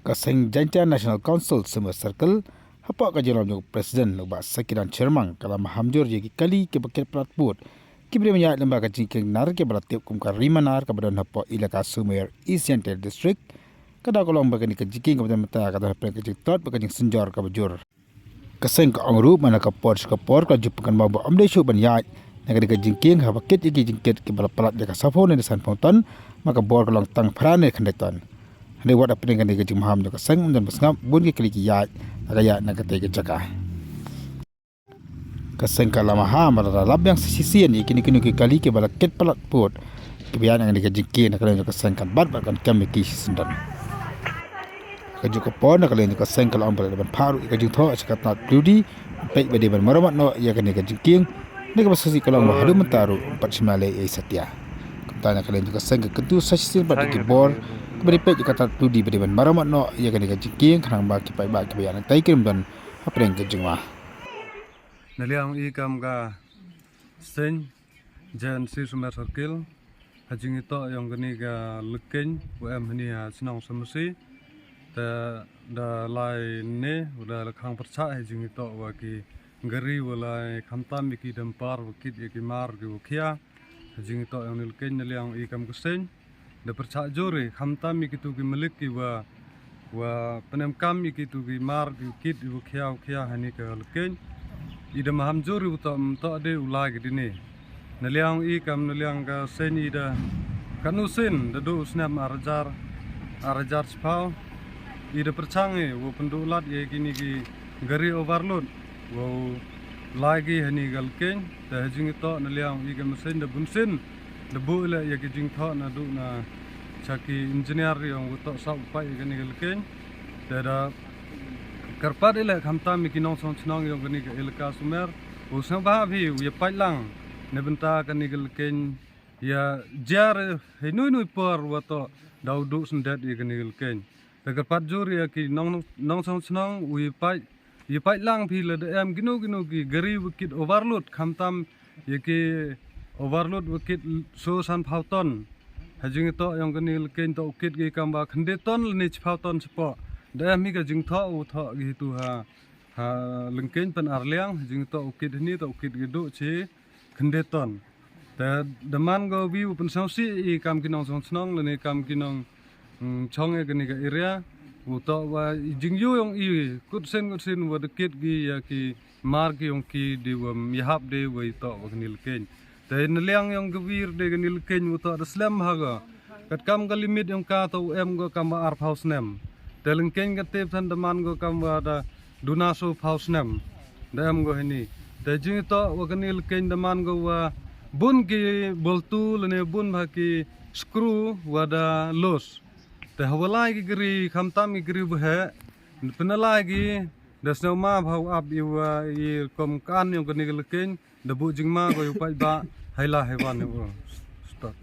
Kaseng Jaintia National Council Summer Circle hapa ka jelam jo presiden loba sakiran chairman kala mahamjur je kali ke paket pratput kibre menya lembaga jingking nar ke beratiap kum ka rimanar ka badan hapa ilaka Sumer East Jaintia District kada kolong bagani ke jingking ka badan mata kada hapa ke jitot bagani senjor ka bajur kaseng ka angru mana ka por ka jupakan babu amde shu ban ya negara ke jingking hapa ket iki jingket ke balapalat de ka safon ne san ponton maka bor kolong tang prane khandeton Ini wat apa dengan dia jeng maham juga seng dan besngap bun ke keliki ya agak nak kata ke jaga. Keseng kala maham ada lab yang sisian ikini kini ke kali ke balaket palat put kebiasaan yang dia jengki nak kalian juga keseng kan bat kan kami kisi sendan. Kaju kopon nak kalian juga keseng kalau ambil depan paru kaju tho sekat nak bludi baik badi ban maramat no ia kini ke jengking ni ke basasi kalau mahadu mentaru 4 semale setia. Tanya kalian juga seng ke kentu sisian bat ke bor beripet juga tak tudi beriban maramat no ia kena kejengking kerang baki pai baki bayan tai kirim dan apa yang kejengwah naliang ikam ga sen jan si Sumer Circle hajing itu yang kini ga leken UM ini ya senang semesi da lai ne udah lekang percaya hajing itu waki ngeri walai kamtam iki dempar wakit iki mar ki wakia hajing itu yang leken naliang ikam kesen da percaya jore hamtam ikitu ki meliki wa penemkam ikitu ki mar kit ibu kia hani ke leken ida maham jore utam to de ulai gidini naliang ikam naliang ka sen ida kanusin da do snam arajar spau ida percange wo pendulat ye kini ki gari overload wo lagi hani galken da hajing to naliang ikam sen da bunsin debu le ya kijing tho na du na chaki engineer yang utok sa upai gani gelken dada karpad ile khamta mi kinong song chnong yang gani ke ilka Sumer usang ba bhi ya pailang ne benta gani gelken ya jar hinui por wato daudu sendat ya gani gelken da karpad jur ya ki nong song chnong ui pai ya pailang bhi le em ginu ki gari wikit overload khamtam ya ki overload wakit so san phauton hajing itu yang kini leken to ukit ki kamba khendeton ni phauton sepo da mi ka jing tho u tho gi tu ha lengken pen arliang hajing to ukit ni to ukit gidu chi khendeton da daman go view pen sausi i kam kinong song snong le kam kinong chong e kini ka area u to wa jing yu yong i kut sen wa de kit gi ya ki mar ki yong ki di wa mihap de wa to wa kini leken Tapi neliang yang gewir de genil ken uta ada slam haga kat kam ga limit yang ka to em go kam ar house nem teleng ken ga tep san deman go kam ada dunaso house nem dem go hini te jing to wa genil ken deman go wa bun ki boltu lene bun bha ki screw wada los te hawalai ki gri khamtam ki gri bhe penalai ki dasno ma bhau ab i kom kan yang genil ken debu jingma go upai ba haila hewan start